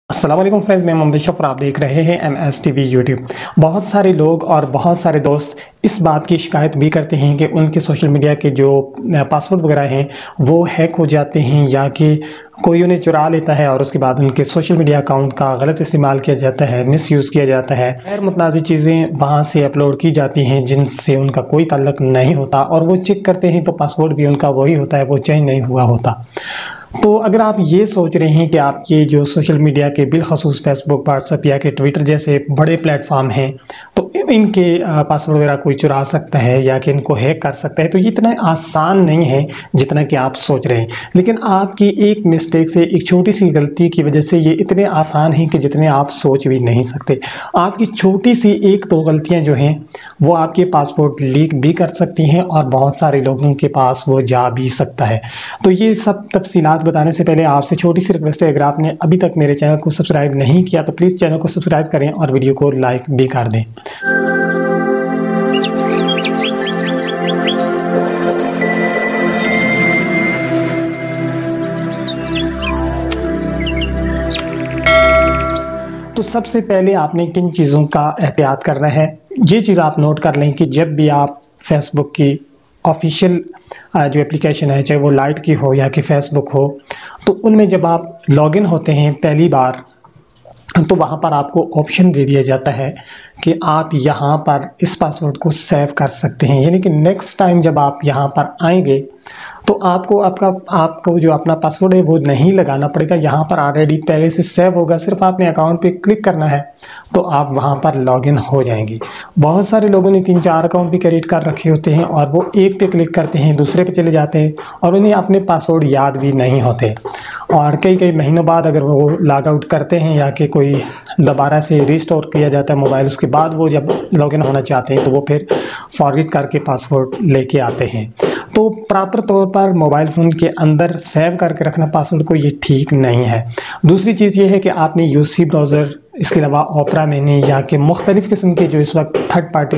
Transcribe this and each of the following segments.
अस्सलाम वालेकुम फ्रेंड्स, मैं मोहम्मद अशरफ और आप देख रहे हैं MS TV यूट्यूब। बहुत सारे लोग और बहुत सारे दोस्त इस बात की शिकायत भी करते हैं कि उनके सोशल मीडिया के जो पासवर्ड वगैरह हैं वो हैक हो जाते हैं या कि कोई उन्हें चुरा लेता है और उसके बाद उनके सोशल मीडिया अकाउंट का गलत इस्तेमाल किया जाता है, मिसयूज़ किया जाता है। गैर मुतनाज़ी चीज़ें वहाँ से अपलोड की जाती हैं जिनसे उनका कोई ताल्लुक नहीं होता और वो चेक करते हैं तो पासवर्ड भी उनका वही होता है, वो चेंज नहीं हुआ होता। तो अगर आप ये सोच रहे हैं कि आपके जो सोशल मीडिया के बिलखसूस फेसबुक, व्हाट्सएप या कि ट्विटर जैसे बड़े प्लेटफॉर्म हैं तो इनके पासवर्ड वगैरह कोई चुरा सकता है या कि इनको हैक कर सकता है, तो ये इतना आसान नहीं है जितना कि आप सोच रहे हैं। लेकिन आपकी एक मिस्टेक से, एक छोटी सी गलती की वजह से ये इतने आसान हैं कि जितने आप सोच भी नहीं सकते। आपकी छोटी सी एक दो गलतियां जो हैं वो आपके पासवर्ड लीक भी कर सकती हैं और बहुत सारे लोगों के पास वो जा भी सकता है। तो ये सब तफसीलात बताने से पहले आपसे छोटी सी रिक्वेस्ट है, अगर आपने अभी तक मेरे चैनल को सब्सक्राइब नहीं किया तो प्लीज़ चैनल को सब्सक्राइब करें और वीडियो को लाइक भी कर दें। तो सबसे पहले आपने किन चीज़ों का एहतियात करना है, ये चीज़ आप नोट कर लें कि जब भी आप फेसबुक की ऑफिशियल जो एप्लीकेशन है, चाहे वो लाइट की हो या कि फेसबुक हो, तो उनमें जब आप लॉगिन होते हैं पहली बार तो वहाँ पर आपको ऑप्शन दे दिया जाता है कि आप यहाँ पर इस पासवर्ड को सेव कर सकते हैं। यानी कि नेक्स्ट टाइम जब आप यहाँ पर आएंगे तो आपको जो अपना पासवर्ड है वो नहीं लगाना पड़ेगा, यहाँ पर ऑलरेडी पहले से सेव होगा। सिर्फ आपने अकाउंट पे क्लिक करना है तो आप वहाँ पर लॉगिन हो जाएंगे। बहुत सारे लोगों ने 3-4 अकाउंट भी क्रिएट कर रखे होते हैं और वो एक पे क्लिक करते हैं, दूसरे पे चले जाते हैं और उन्हें अपने पासवर्ड याद भी नहीं होते और कई महीनों बाद अगर वो लॉग आउट करते हैं या कि कोई दोबारा से रिस्टोर किया जाता है मोबाइल, उसके बाद वो जब लॉगिन होना चाहते हैं तो वो फिर फॉरगेट करके पासवर्ड लेके आते हैं। तो प्रॉपर तौर पर मोबाइल फ़ोन के अंदर सेव करके रखना पासवर्ड को, ये ठीक नहीं है। दूसरी चीज़ ये है कि आपने UC ब्राउज़र, इसके अलावा ओपरा मिनी या कि मुख्तलिफ़ किस्म के जो इस वक्त थर्ड पार्टी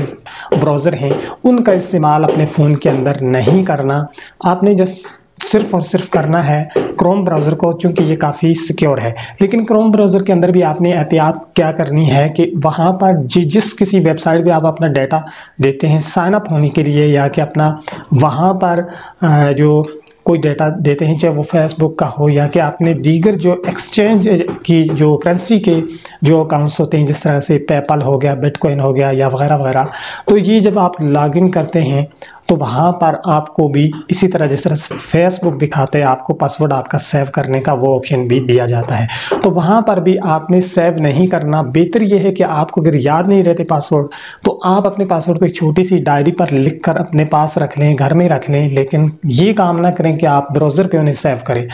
ब्राउज़र हैं उनका इस्तेमाल अपने फ़ोन के अंदर नहीं करना। आपने जस्ट सिर्फ और सिर्फ करना है क्रोम ब्राउज़र को, क्योंकि ये काफ़ी सिक्योर है। लेकिन क्रोम ब्राउज़र के अंदर भी आपने एहतियात क्या करनी है कि वहाँ पर जिस किसी वेबसाइट पे आप अपना डाटा देते हैं साइन अप होने के लिए या कि अपना वहाँ पर जो कोई डाटा देते हैं, चाहे वो फेसबुक का हो या कि आपने दीगर जो एक्सचेंज की जो करेंसी के जो अकाउंट्स होते हैं, जिस तरह से पेपल हो गया, बिटकॉइन हो गया या वगैरह वगैरह, तो ये जब आप लॉगिन करते हैं तो वहाँ पर आपको भी इसी तरह जिस तरह से फेसबुक दिखाते हैं आपको पासवर्ड आपका सेव करने का वो ऑप्शन भी दिया जाता है। तो वहाँ पर भी आपने सेव नहीं करना। बेहतर ये है कि आपको अगर याद नहीं रहते पासवर्ड तो आप अपने पासवर्ड को एक छोटी सी डायरी पर लिख कर अपने पास रख लें, घर में रख लें, लेकिन ये काम ना करें कि आप ब्राउज़र पे उन्हें सेव करें।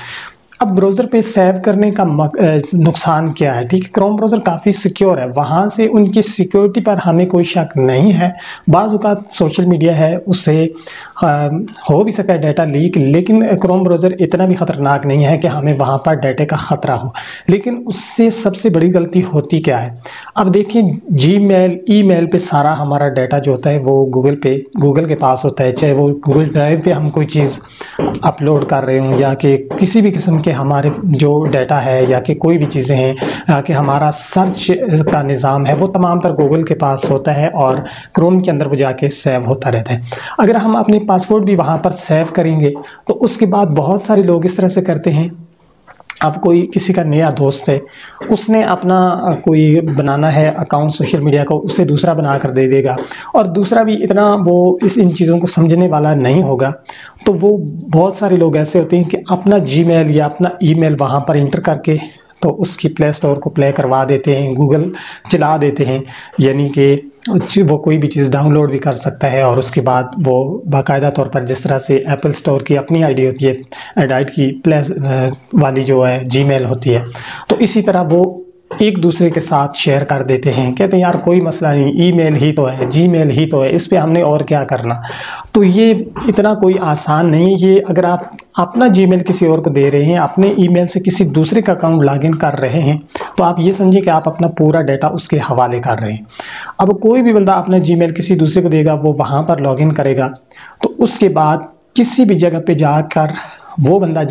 अब ब्राउज़र पे सेव करने का नुकसान क्या है? ठीक है, क्रोम ब्राउज़र काफ़ी सिक्योर है, वहाँ से उनकी सिक्योरिटी पर हमें कोई शक नहीं है। बाज़ औक़ात सोशल मीडिया है उससे हो भी सकता है डाटा लीक, लेकिन क्रोम ब्राउज़र इतना भी ख़तरनाक नहीं है कि हमें वहाँ पर डाटे का ख़तरा हो। लेकिन उससे सबसे बड़ी गलती होती क्या है? अब देखिए, जीमेल, ईमेल पे सारा हमारा डाटा जो होता है वो गूगल के पास होता है, चाहे वो गूगल ड्राइव पे हम कोई चीज़ अपलोड कर रहे हों या कि किसी भी किस्म के हमारे जो डाटा है या कि कोई भी चीज़ें हैं कि हमारा सर्च का निज़ाम है वो तमाम तर गूगल के पास होता है और क्रोम के अंदर वो जाके सेव होता रहता है। अगर हम अपने पासवर्ड भी वहाँ पर सेव करेंगे तो उसके बाद बहुत सारे लोग इस तरह से करते हैं। अब कोई किसी का नया दोस्त है, उसने अपना कोई बनाना है अकाउंट सोशल मीडिया को, उसे दूसरा बना कर दे देगा और दूसरा भी इतना वो इन चीज़ों को समझने वाला नहीं होगा। तो वो बहुत सारे लोग ऐसे होते हैं कि अपना जीमेल या अपना ईमेल वहाँ पर इंटर करके तो उसकी प्ले स्टोर को प्ले करवा देते हैं, गूगल चला देते हैं, यानी कि वो कोई भी चीज़ डाउनलोड भी कर सकता है और उसके बाद वो बाकायदा तौर पर जिस तरह से एप्पल स्टोर की अपनी आईडी होती है, एंड्रॉइड की प्ले वाली जो है जीमेल होती है, तो इसी तरह वो एक दूसरे के साथ शेयर कर देते हैं। कहते हैं यार कोई मसला नहीं, ईमेल ही तो है, जीमेल ही तो है, इस पे हमने और क्या करना। तो ये इतना कोई आसान नहीं है। ये अगर आप अपना जीमेल किसी और को दे रहे हैं, अपने ईमेल से किसी दूसरे का अकाउंट लॉगिन कर रहे हैं, तो आप ये समझिए कि आप अपना पूरा डाटा उसके हवाले कर रहे हैं। अब कोई भी बंदा अपना जीमेल किसी दूसरे को देगा, वो वहाँ पर लॉगिन करेगा, तो उसके बाद किसी भी जगह पे जाकर वो बंदा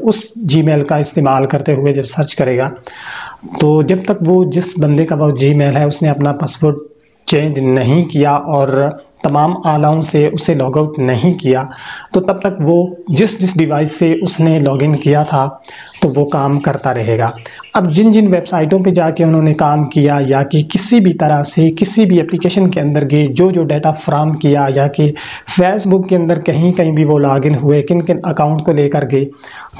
उस जीमेल का इस्तेमाल करते हुए जब सर्च करेगा तो जब तक वो जिस बंदे का वो जीमेल है उसने अपना पासवर्ड चेंज नहीं किया और तमाम आलाओं से उसे लॉग आउट नहीं किया, तो तब तक वो जिस डिवाइस से उसने लॉगिन किया था तो वो काम करता रहेगा। अब जिन जिन वेबसाइटों पे जाके उन्होंने काम किया या कि किसी भी तरह से किसी भी एप्लीकेशन के अंदर गए, जो जो डाटा फ्राहम किया, या कि फेसबुक के अंदर कहीं कहीं भी वो लॉगिन हुए, किन किन अकाउंट को लेकर गए,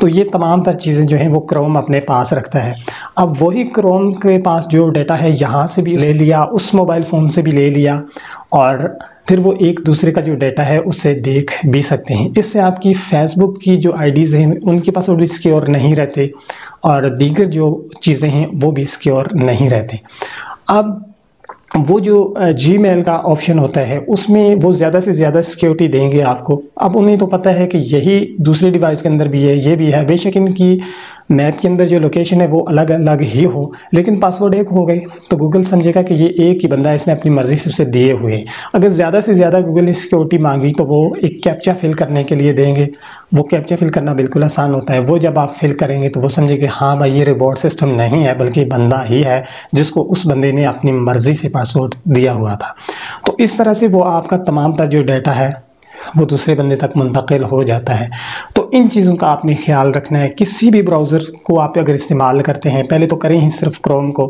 तो ये तमाम तर चीज़ें जो हैं वो क्रोम अपने पास रखता है। अब वही क्रोम के पास जो डाटा है यहाँ से भी ले लिया, उस मोबाइल फ़ोन से भी ले लिया, और फिर वो एक दूसरे का जो डाटा है उसे देख भी सकते हैं। इससे आपकी फेसबुक की जो आईडीज़ हैं उनके पासवर्ड भी सिक्योर नहीं रहते और दीगर जो चीज़ें हैं वो भी सिक्योर नहीं रहते। अब वो जो जीमेल का ऑप्शन होता है उसमें वो ज़्यादा से ज़्यादा सिक्योरिटी देंगे आपको। अब उन्हें तो पता है कि यही दूसरे डिवाइस के अंदर भी है, ये भी है, बेशक इनकी मैप के अंदर जो लोकेशन है वो अलग अलग ही हो, लेकिन पासवर्ड एक हो गए तो गूगल समझेगा कि ये एक ही बंदा है, इसने अपनी मर्ज़ी से उसे दिए हुए। अगर ज़्यादा से ज़्यादा गूगल ने सिक्योरिटी मांगी तो वो एक कैप्चा फिल करने के लिए देंगे। वो कैप्चा फिल करना बिल्कुल आसान होता है, वो जब आप फिल करेंगे तो वो समझेंगे हाँ भाई ये रिवॉर्ड सिस्टम नहीं है बल्कि बंदा ही है जिसको उस बंदे ने अपनी मर्ज़ी से पासवर्ड दिया हुआ था। तो इस तरह से वो आपका तमाम का जो डाटा है वो दूसरे बंदे तक मुंतकिल हो जाता है। तो इन चीज़ों का आपने ख्याल रखना है। किसी भी ब्राउज़र को आप अगर इस्तेमाल करते हैं, पहले तो करें ही सिर्फ क्रोम को,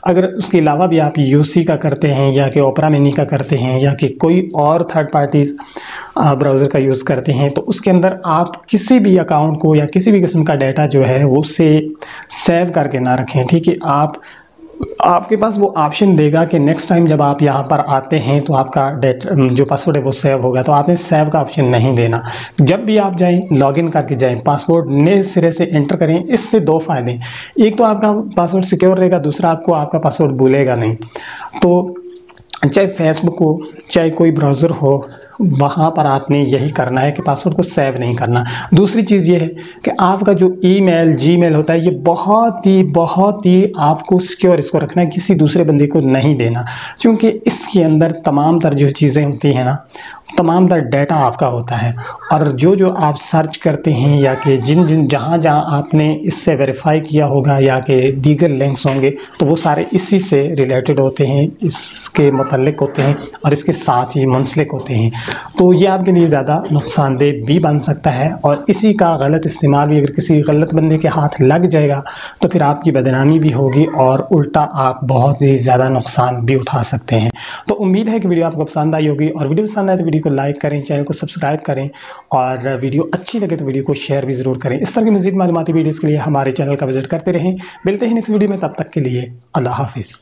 अगर उसके अलावा भी आप यूसी का करते हैं या कि ओपेरा मिनी का करते हैं या कि कोई और थर्ड पार्टीज़ ब्राउज़र का यूज़ करते हैं, तो उसके अंदर आप किसी भी अकाउंट को या किसी भी किस्म का डाटा जो है वो उसे सेव करके ना रखें। ठीक है, आपके पास वो ऑप्शन देगा कि नेक्स्ट टाइम जब आप यहाँ पर आते हैं तो आपका डेटा जो पासवर्ड है वो सेव होगा, तो आपने सेव का ऑप्शन नहीं देना। जब भी आप जाएं लॉगिन करके जाएं, पासवर्ड नए सिरे से एंटर करें। इससे दो फायदे, एक तो आपका पासवर्ड सिक्योर रहेगा, दूसरा आपको आपका पासवर्ड भूलेगा नहीं। तो चाहे फेसबुक हो चाहे कोई ब्राउज़र हो, वहाँ पर आपने यही करना है कि पासवर्ड को सेव नहीं करना। दूसरी चीज़ ये है कि आपका जो ईमेल जीमेल होता है ये बहुत ही आपको सिक्योर इसको रखना है, किसी दूसरे बंदे को नहीं देना, क्योंकि इसके अंदर तमाम तर जो चीज़ें होती हैं ना, तमाम तर डाटा आपका होता है। और जो जो आप सर्च करते हैं या कि जहाँ आपने इससे वेरीफाई किया होगा या कि दीगर लिंक्स होंगे तो वो सारे इसी से रिलेटेड होते हैं, इसके मुतल्लिक होते हैं और इसके साथ ही मुंसलिक होते हैं। तो ये आपके लिए ज़्यादा नुकसानदेह भी बन सकता है, और इसी का गलत इस्तेमाल भी अगर किसी गलत बंदे के हाथ लग जाएगा तो फिर आपकी बदनामी भी होगी और उल्टा आप बहुत ही ज़्यादा नुकसान भी उठा सकते हैं। तो उम्मीद है कि वीडियो आपको पसंद आई होगी, और वीडियो पसंद आए तो वीडियो को लाइक करें, चैनल को सब्सक्राइब करें, और वीडियो अच्छी लगे तो वीडियो को शेयर भी ज़रूर करें। इस तरह की मज़ीद मालूमाती वीडियोज़ के लिए हमारे चैनल का विजिट करते रहें। मिलते हैं नेक्स्ट वीडियो में, तब तक के लिए अल्लाह हाफिज़।